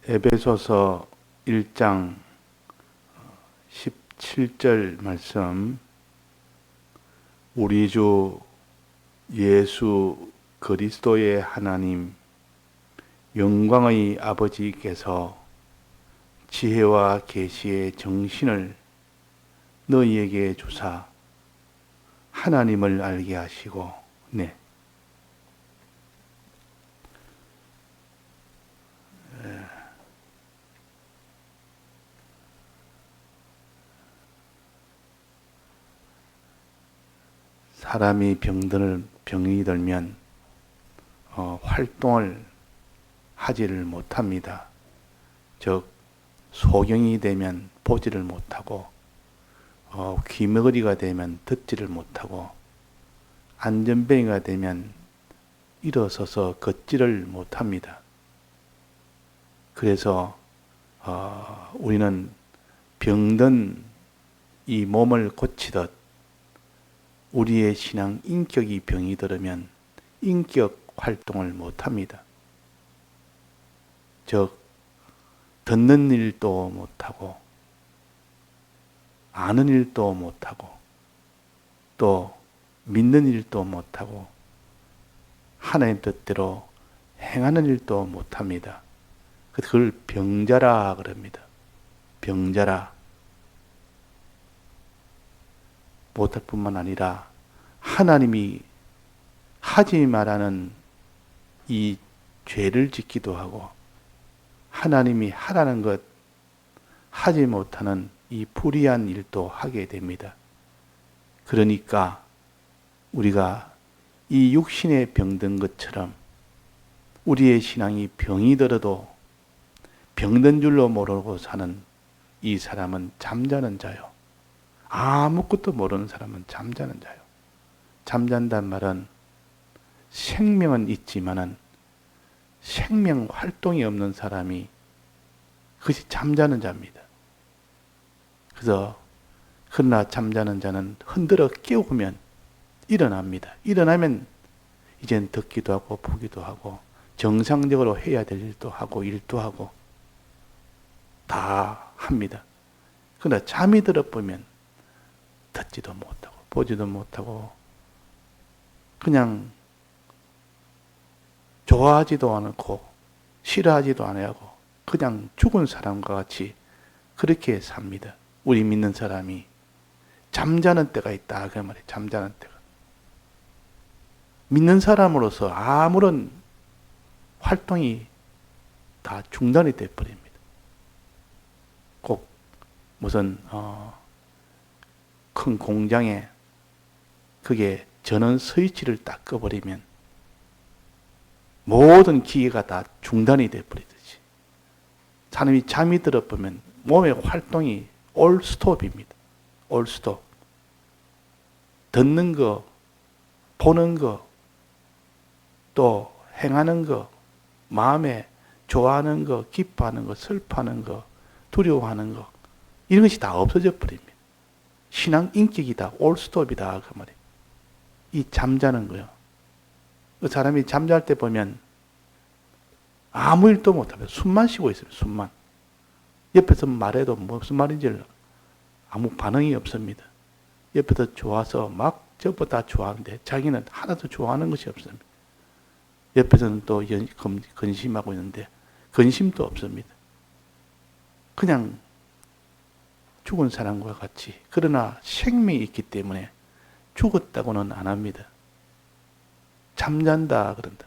에베소서 1장 17절 말씀, 우리 주 예수 그리스도의 하나님 영광의 아버지께서 지혜와 계시의 정신을 너희에게 주사 하나님을 알게 하시고, 사람이 병이 들면 활동을 하지를 못합니다. 즉 소경이 되면 보지를 못하고, 귀머거리가 되면 듣지를 못하고, 안전뱅이가 되면 일어서서 걷지를 못합니다. 그래서 우리는 병든 이 몸을 고치듯 우리의 신앙 인격이 병이 들으면 인격 활동을 못합니다. 즉 듣는 일도 못하고, 아는 일도 못하고, 또 믿는 일도 못하고, 하나님 뜻대로 행하는 일도 못합니다. 그걸 병자라 그럽니다. 병자라. 못할 뿐만 아니라 하나님이 하지 말라는 이 죄를 짓기도 하고, 하나님이 하라는 것 하지 못하는 이 불의한 일도 하게 됩니다. 그러니까 우리가 이 육신에 병든 것처럼 우리의 신앙이 병이 들어도 병든 줄로 모르고 사는 이 사람은 잠자는 자요. 아무것도 모르는 사람은 잠자는 자요. 잠잔단 말은 생명은 있지만은 생명 활동이 없는 사람이 그것이 잠자는 자입니다. 그래서 그러나 잠자는 자는 흔들어 깨우면 일어납니다. 일어나면 이젠 듣기도 하고 보기도 하고 정상적으로 해야 될 일도 하고 일도 하고 다 합니다. 그러나 잠이 들어보면 듣지도 못하고 보지도 못하고 그냥 좋아하지도 않고 싫어하지도 않고 그냥 죽은 사람과 같이 그렇게 삽니다. 우리 믿는 사람이 잠자는 때가 있다 그 말이에요. 잠자는 때가. 믿는 사람으로서 아무런 활동이 다 중단이 돼버립니다. 꼭 무슨 큰 공장에 그게 전원 스위치를 딱 꺼버리면 모든 기계가 다 중단이 돼버리듯이 사람이 잠이 들어보면 몸의 활동이 올 스톱입니다. 올 스톱. 듣는 거, 보는 거, 또 행하는 거, 마음에 좋아하는 거, 기뻐하는 거, 슬퍼하는 거, 두려워하는 거 이런 것이 다 없어져 버립니다. 신앙 인격이 다 올 스톱이다 그 말이에요. 이 잠자는 거요. 그 사람이 잠잘 때 보면 아무 일도 못합니다. 숨만 쉬고 있어요. 숨만. 옆에서 말해도 무슨 말인지 아무 반응이 없습니다. 옆에서 좋아서 막 저보다 좋아하는데 자기는 하나도 좋아하는 것이 없습니다. 옆에서는 또 근심하고 있는데 근심도 없습니다. 그냥 죽은 사람과 같이. 그러나 생명이 있기 때문에 죽었다고는 안 합니다. 잠잔다 그런다.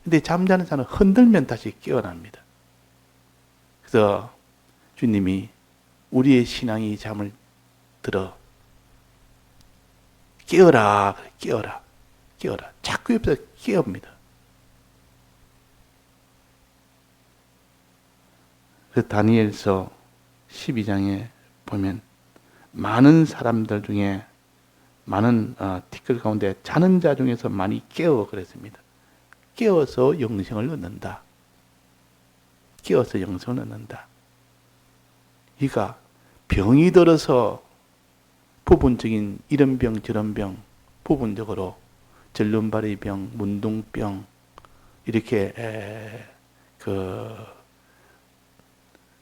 근데 잠자는 자는 흔들면 다시 깨어납니다. 그래서 주님이 우리의 신앙이 잠을 들어 깨어라, 깨어라, 깨어라. 자꾸 옆에서 깨웁니다. 그래서 다니엘서 12장에 보면 많은 사람들 중에 많은 티끌 가운데 자는 자 중에서 많이 깨어 그랬습니다. 깨어서 영생을 얻는다. 깨어서 영생을 얻는다. 그러니까 병이 들어서 부분적인 이런 병 저런 병 부분적으로 절름발이 병, 문둥병 이렇게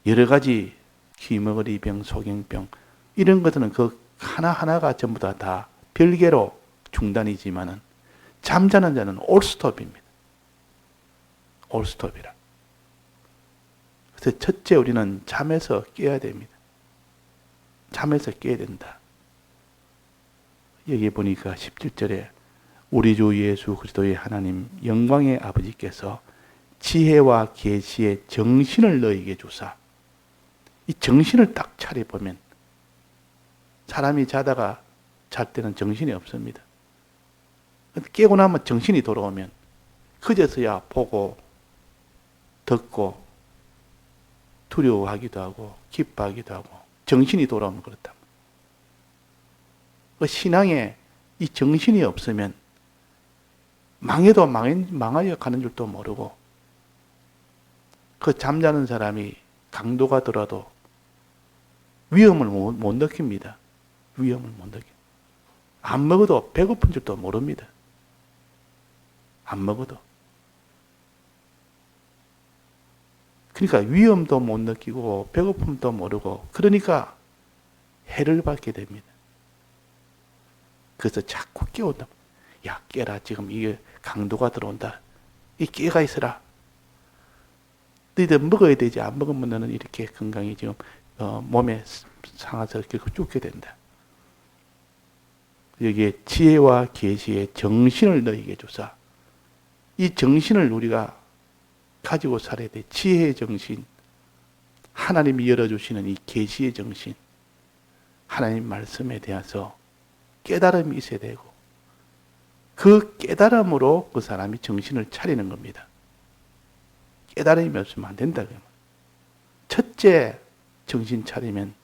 여러 가지 귀머거리병, 소경병 이런 것들은 그 하나하나가 전부 다 별개로 중단이지만은 잠자는 자는 올스톱입니다. 올스톱이라. 그래서 첫째 우리는 잠에서 깨야 됩니다. 잠에서 깨야 된다. 여기 보니까 17절에 우리 주 예수 그리스도의 하나님 영광의 아버지께서 지혜와 계시의 정신을 너에게 주사. 이 정신을 딱 차려보면 사람이 자다가 잘 때는 정신이 없습니다. 깨고 나면 정신이 돌아오면 그제서야 보고 듣고 두려워하기도 하고 기뻐하기도 하고 정신이 돌아오면 그렇다. 그 신앙에 이 정신이 없으면 망해도 망하여 가는 줄도 모르고 그 잠자는 사람이 강도가 들어도 위험을 못 느낍니다. 위험을 못 느껴. 안 먹어도 배고픈 줄도 모릅니다. 안 먹어도. 그러니까 위험도 못 느끼고 배고픔도 모르고 그러니까 해를 받게 됩니다. 그래서 자꾸 깨운다. 야, 깨라. 지금 이게 강도가 들어온다. 이 깨가 있어라. 너희들 먹어야 되지. 안 먹으면 너는 이렇게 건강이 지금 몸에 상해서 결국 죽게 된다. 여기에 지혜와 계시의 정신을 너희에게 주사. 이 정신을 우리가 가지고 살아야 돼. 지혜의 정신, 하나님이 열어주시는 이 계시의 정신, 하나님 말씀에 대해서 깨달음이 있어야 되고 그 깨달음으로 그 사람이 정신을 차리는 겁니다. 깨달음이 없으면 안 된다. 첫째 정신 차리면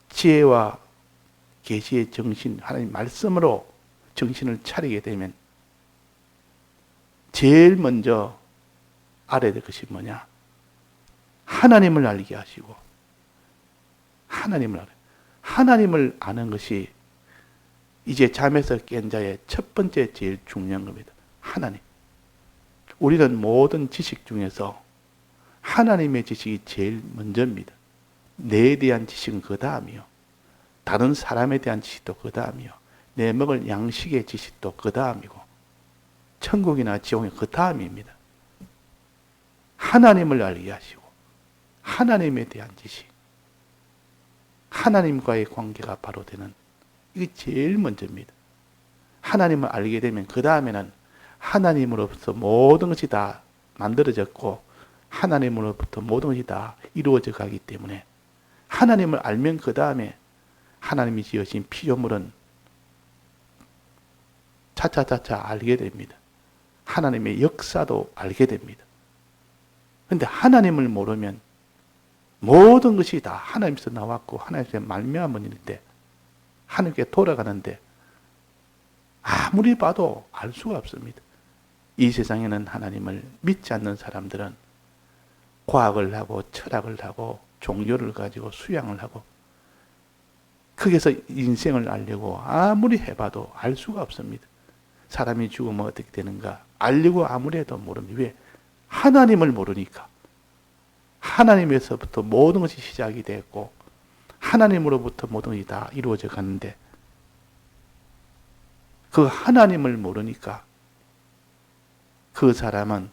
지혜와 계시의 정신, 하나님 말씀으로 정신을 차리게 되면 제일 먼저 알아야 될 것이 뭐냐? 하나님을 알게 하시고 하나님을 아는 것이 이제 잠에서 깬 자의 첫 번째 제일 중요한 겁니다. 하나님. 우리는 모든 지식 중에서 하나님의 지식이 제일 먼저입니다. 내에 대한 지식은 그 다음이요. 다른 사람에 대한 지식도 그 다음이요. 내 먹을 양식의 지식도 그 다음이고 천국이나 지옥이 그 다음입니다. 하나님을 알게 하시고 하나님에 대한 지식, 하나님과의 관계가 바로 되는 이게 제일 먼저입니다. 하나님을 알게 되면 그 다음에는 하나님으로부터 모든 것이 다 만들어졌고 하나님으로부터 모든 것이 다 이루어져 가기 때문에 하나님을 알면 그 다음에 하나님이 지으신 피조물은 차차차차 알게 됩니다. 하나님의 역사도 알게 됩니다. 그런데 하나님을 모르면 모든 것이 다 하나님께서 나왔고 하나님께서 말미암은 일인데 하나님께 돌아가는데 아무리 봐도 알 수가 없습니다. 이 세상에는 하나님을 믿지 않는 사람들은 과학을 하고 철학을 하고 종교를 가지고 수양을 하고 거기서 인생을 알려고 아무리 해봐도 알 수가 없습니다. 사람이 죽으면 어떻게 되는가 알려고 아무리 해도 모릅니다. 왜? 하나님을 모르니까. 하나님에서부터 모든 것이 시작이 됐고 하나님으로부터 모든 것이 다 이루어져 가는데 그 하나님을 모르니까 그 사람은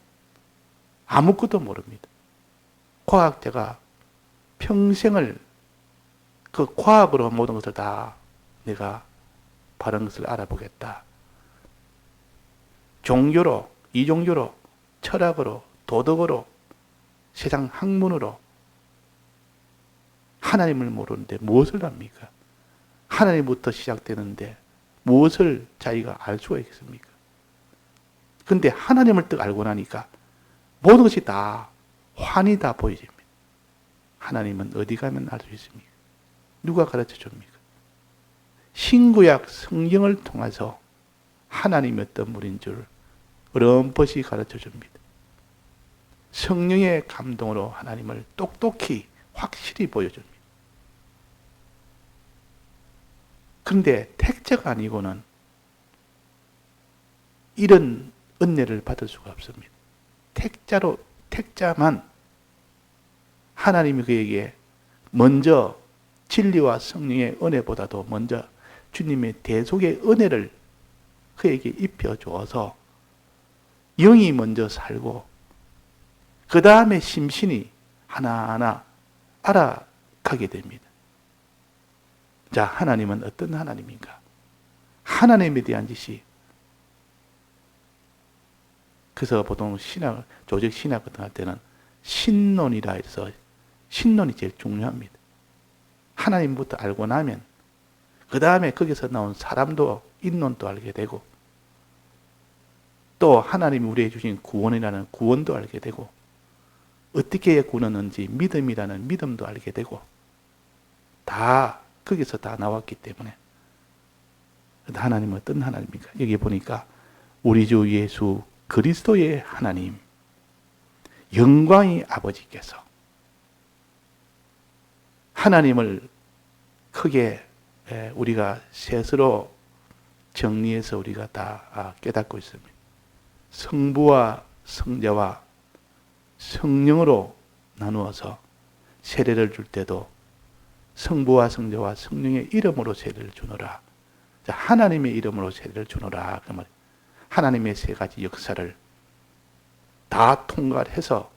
아무것도 모릅니다. 과학자가 평생을 그 과학으로 모든 것을 다 내가 바른 것을 알아보겠다. 종교로, 이종교로, 철학으로, 도덕으로, 세상 학문으로 하나님을 모르는데 무엇을 합니까? 하나님부터 시작되는데 무엇을 자기가 알 수가 있겠습니까? 근데 하나님을 딱 알고 나니까 모든 것이 다 환히 다 보여집니다. 하나님은 어디 가면 알 수 있습니까? 누가 가르쳐 줍니까? 신구약 성경을 통해서 하나님이 어떤 분인 줄 어렴풋이 가르쳐 줍니다. 성령의 감동으로 하나님을 똑똑히 확실히 보여줍니다. 그런데 택자가 아니고는 이런 은혜를 받을 수가 없습니다. 택자로 택자만 하나님이 그에게 먼저 진리와 성령의 은혜보다도 먼저 주님의 대속의 은혜를 그에게 입혀 주어서 영이 먼저 살고 그 다음에 심신이 하나하나 알아가게 됩니다. 자, 하나님은 어떤 하나님인가? 하나님에 대한 짓이, 그래서 보통 조직 신학 같은 할 때는 신론이라 해서 신론이 제일 중요합니다. 하나님부터 알고 나면 그 다음에 거기서 나온 사람도 인론도 알게 되고 또 하나님이 우리에게 주신 구원이라는 구원도 알게 되고 어떻게 구원하는지 믿음이라는 믿음도 알게 되고 다 거기서 다 나왔기 때문에 하나님은 어떤 하나님입니까? 여기 보니까 우리 주 예수 그리스도의 하나님 영광의 아버지께서 하나님을 크게 우리가 셋으로 정리해서 우리가 다 깨닫고 있습니다. 성부와 성자와 성령으로 나누어서 세례를 줄 때도 성부와 성자와 성령의 이름으로 세례를 주노라. 자, 하나님의 이름으로 세례를 주노라. 그 말. 하나님의 세 가지 역사를 다 통과해서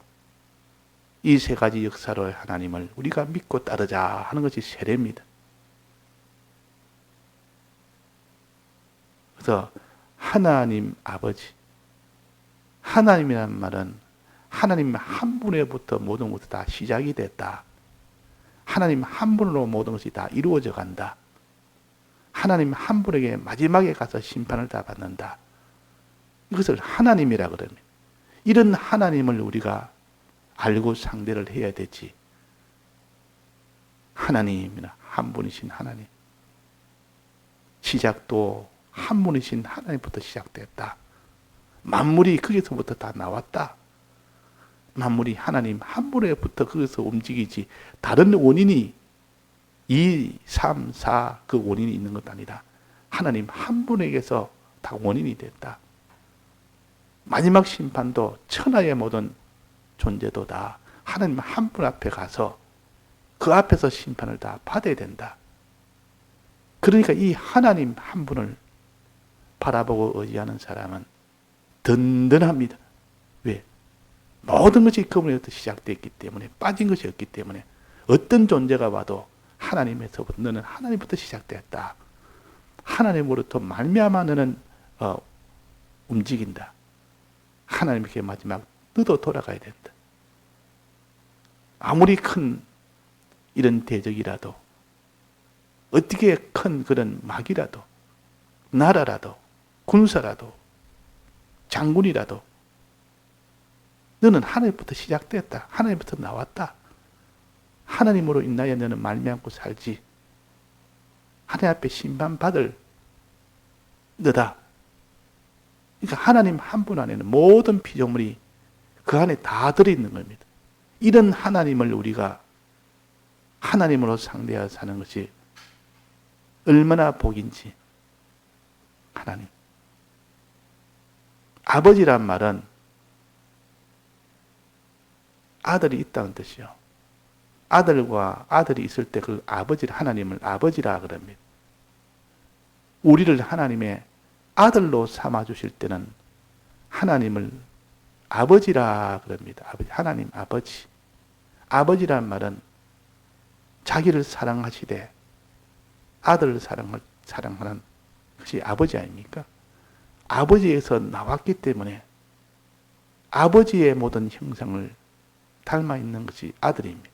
이 세 가지 역사로 하나님을 우리가 믿고 따르자 하는 것이 세례입니다. 그래서 하나님 아버지, 하나님이라는 말은 하나님 한 분에부터 모든 것이 다 시작이 됐다. 하나님 한 분으로 모든 것이 다 이루어져 간다. 하나님 한 분에게 마지막에 가서 심판을 다 받는다. 이것을 하나님이라 그럽니다. 이런 하나님을 우리가 알고 상대를 해야 되지. 하나님이나 한 분이신 하나님. 시작도 한 분이신 하나님부터 시작됐다. 만물이 거기서부터 다 나왔다. 만물이 하나님 한 분에부터 거기서 움직이지 다른 원인이 2, 3, 4 그 원인이 있는 것 아니다. 하나님 한 분에게서 다 원인이 됐다. 마지막 심판도 천하의 모든 존재도 다 하나님 한 분 앞에 가서 그 앞에서 심판을 다 받아야 된다. 그러니까 이 하나님 한 분을 바라보고 의지하는 사람은 든든합니다. 왜? 모든 것이 그분에부터 시작됐기 때문에, 빠진 것이 없기 때문에 어떤 존재가 와도 하나님에서부터 너는 하나님부터 시작됐다. 하나님으로부터 말미암아 너는 움직인다. 하나님께 마지막 너도 돌아가야 된다. 아무리 큰 이런 대적이라도 어떻게 큰 그런 막이라도 나라라도 군사라도 장군이라도 너는 하나님부터 시작됐다. 하나님부터 나왔다. 하나님으로 인하여 너는 말미암고 살지. 하나님 앞에 심판받을 너다. 그러니까 하나님 한 분 안에는 모든 피조물이 그 안에 다 들어있는 겁니다. 이런 하나님을 우리가 하나님으로 상대하여 사는 것이 얼마나 복인지. 하나님. 아버지란 말은 아들이 있다는 뜻이요. 아들과 아들이 있을 때 그 아버지를, 하나님을 아버지라 그럽니다. 우리를 하나님의 아들로 삼아주실 때는 하나님을 아버지라 그럽니다. 하나님 아버지. 아버지란 말은 자기를 사랑하시되 아들을 사랑하는 것이 아버지 아닙니까? 아버지에서 나왔기 때문에 아버지의 모든 형상을 닮아 있는 것이 아들입니다.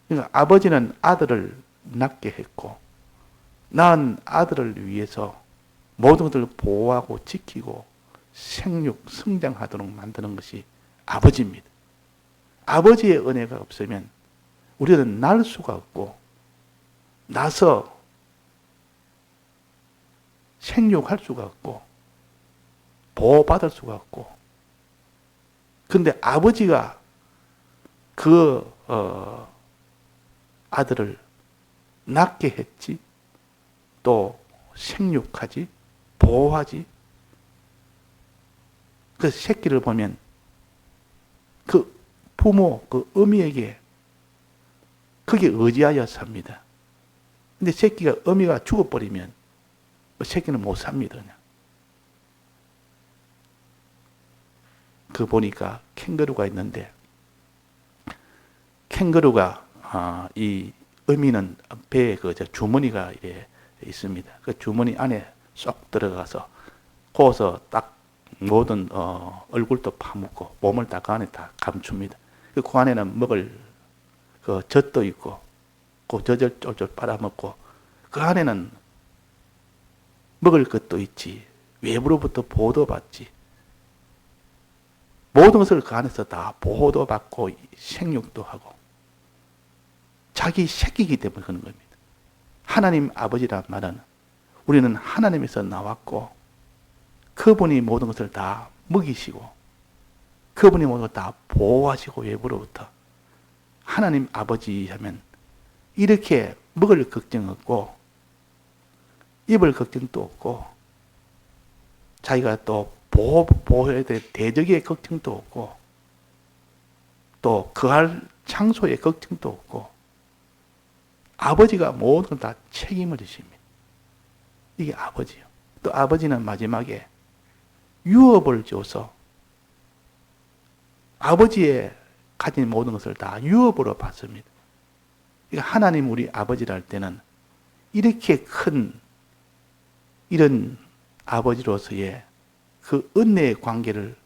그러니까 아버지는 아들을 낳게 했고 낳은 아들을 위해서 모든 것을 보호하고 지키고 생육, 성장하도록 만드는 것이 아버지입니다. 아버지의 은혜가 없으면 우리는 날 수가 없고 나서 생육할 수가 없고 보호받을 수가 없고 근데 아버지가 그 아들을 낳게 했지 또 생육하지 보호하지 그 새끼를 보면 그 부모, 그 어미에게 그게 의지하여 삽니다. 근데 새끼가 어미가 죽어버리면 새끼는 못 삽니다. 그냥. 그 보니까 캥거루가 있는데 캥거루가 이 어미는 배에 그 주머니가 있습니다. 그 주머니 안에 쏙 들어가서 거기서 딱 모든 얼굴도 파묻고 몸을 딱 그 안에 다 감춥니다. 그 안에는 먹을 그 젖도 있고 그 젖을 쫄쫄 빨아먹고 그 안에는 먹을 것도 있지 외부로부터 보호도 받지 모든 것을 그 안에서 다 보호도 받고 생육도 하고 자기 새끼이기 때문에 그런 겁니다. 하나님 아버지란 말은 우리는 하나님에서 나왔고 그분이 모든 것을 다 먹이시고 그분이 모든 것을 다 보호하시고 외부로부터 하나님 아버지 하면 이렇게 먹을 걱정 없고 입을 걱정도 없고 자기가 또 보호해야 될 대적의 걱정도 없고 또 거할 장소의 걱정도 없고 아버지가 모든 걸 다 책임을 지십니다. 이게 아버지요. 또 아버지는 마지막에 유업을 줘서 아버지의 가진 모든 것을 다 유업으로 받습니다. 그러니까 하나님 우리 아버지를 할 때는 이렇게 큰 이런 아버지로서의 그 은혜의 관계를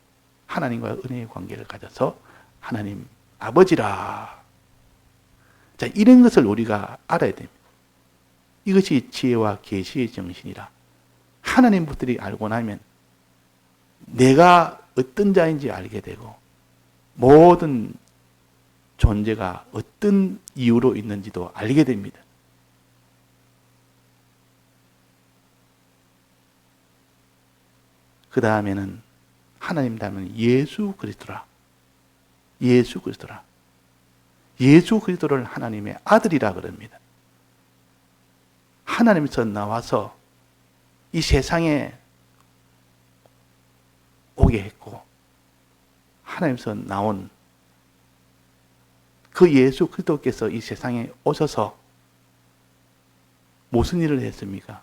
하나님과 은혜의 관계를 가져서 하나님 아버지라. 자, 이런 것을 우리가 알아야 됩니다. 이것이 지혜와 계시의 정신이라. 하나님 분들이 알고 나면 내가 어떤 자인지 알게 되고 모든 존재가 어떤 이유로 있는지도 알게 됩니다. 그 다음에는 하나님 닮은 예수 그리스도라. 예수 그리스도라. 예수 그리스도를 하나님의 아들이라 그럽니다. 하나님에서 나와서 이 세상에 오게 했고 하나님에서 나온 그 예수 그리스도께서 이 세상에 오셔서 무슨 일을 했습니까?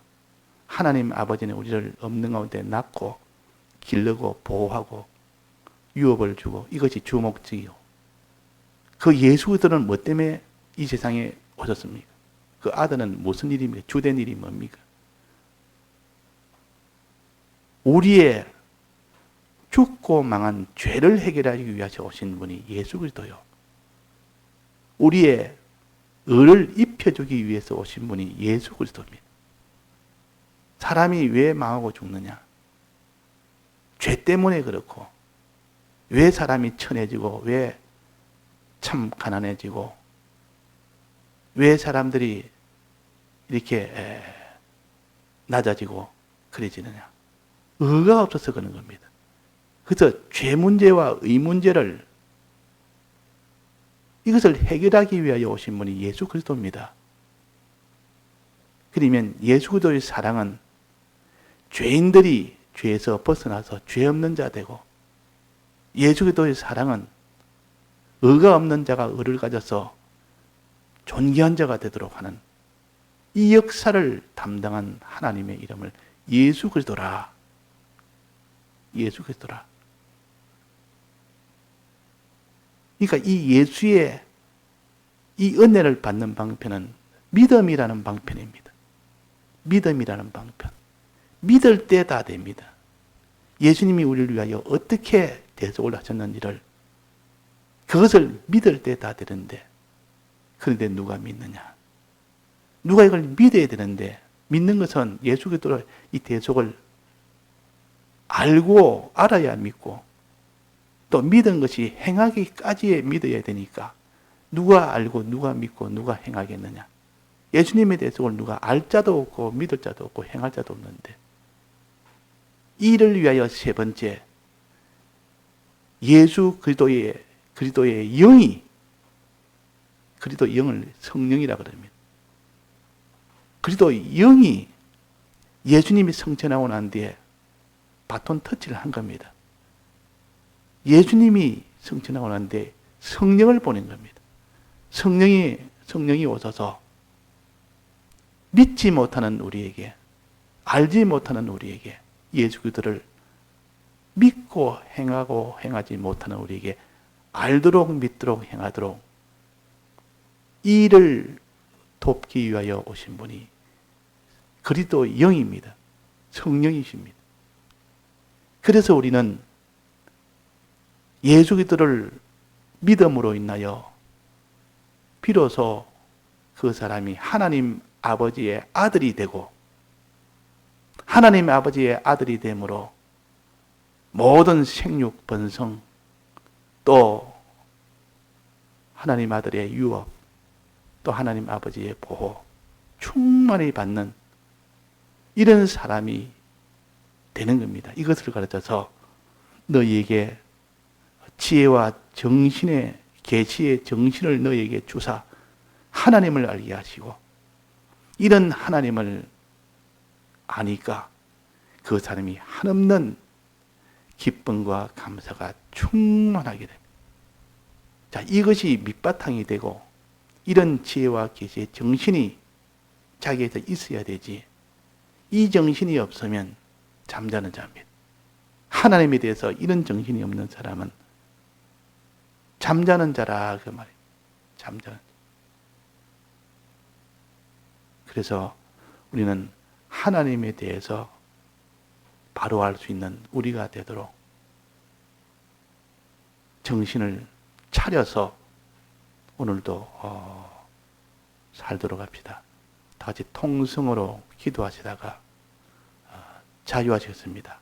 하나님 아버지는 우리를 없는 가운데 낳고 기르고 보호하고 유업을 주고 이것이 주 목적이요. 그 예수 그리스도는 뭐 때문에 이 세상에 오셨습니까? 그 아들은 무슨 일입니까? 주된 일이 뭡니까? 우리의 죽고 망한 죄를 해결하기 위해서 오신 분이 예수 그리스도요. 우리의 의를 입혀주기 위해서 오신 분이 예수 그리스도입니다. 사람이 왜 망하고 죽느냐? 죄 때문에 그렇고 왜 사람이 천해지고 왜 참 가난해지고 왜 사람들이 이렇게 낮아지고 그래지느냐? 의가 없어서 그런 겁니다. 그래서 죄 문제와 의 문제를 이것을 해결하기 위하여 오신 분이 예수 그리스도입니다. 그러면 예수 그리스도의 사랑은 죄인들이 죄에서 벗어나서 죄 없는 자 되고 예수 그리스도의 사랑은 의가 없는 자가 의를 가져서 존귀한 자가 되도록 하는 이 역사를 담당한 하나님의 이름을 예수 그리스도라. 예수 그리스도라. 그러니까 이 예수의 이 은혜를 받는 방편은 믿음이라는 방편입니다. 믿음이라는 방편. 믿을 때 다 됩니다. 예수님이 우리를 위하여 어떻게 대속을 하셨는지를 그것을 믿을 때 다 되는데 그런데 누가 믿느냐? 누가 이걸 믿어야 되는데 믿는 것은 예수 그리스도의 이 대속을 알고 알아야 믿고 또 믿은 것이 행하기까지 믿어야 되니까 누가 알고 누가 믿고 누가 행하겠느냐? 예수님의 대속을 누가 알 자도 없고 믿을 자도 없고 행할 자도 없는데 이를 위하여 세 번째 예수 그리스도의 영이 그리스도 영을 성령이라 그럽니다. 그리스도 영이 예수님이 성천하고 난 뒤에 바톤 터치를 한 겁니다. 예수님이 성취하고 나는데 성령을 보낸 겁니다. 성령이 오셔서 믿지 못하는 우리에게, 알지 못하는 우리에게, 예수 그리스도를 믿고 행하고 행하지 못하는 우리에게 알도록 믿도록 행하도록 이 일을 돕기 위하여 오신 분이 그리스도 영입니다. 성령이십니다. 그래서 우리는 예수 그리스도를 믿음으로 인하여 비로소 그 사람이 하나님 아버지의 아들이 되고, 하나님 아버지의 아들이 되므로 모든 생육 번성, 또 하나님 아들의 유업, 또 하나님 아버지의 보호 충만히 받는 이런 사람이 되는 겁니다. 이것을 가르쳐서 너희에게 지혜와 정신의 계시의 정신을 너희에게 주사 하나님을 알게 하시고, 이런 하나님을 아니까 그 사람이 한없는 기쁨과 감사가 충만하게 됩니다. 자, 이것이 밑바탕이 되고 이런 지혜와 계시의 정신이 자기에서 있어야 되지, 이 정신이 없으면 잠자는 자입니다. 하나님에 대해서 이런 정신이 없는 사람은 잠자는 자라 그 말이에요. 잠자는 자. 그래서 우리는 하나님에 대해서 바로 알 수 있는 우리가 되도록 정신을 차려서 오늘도 살도록 합시다. 다 같이 통성으로 기도하시다가 자유하시겠습니다.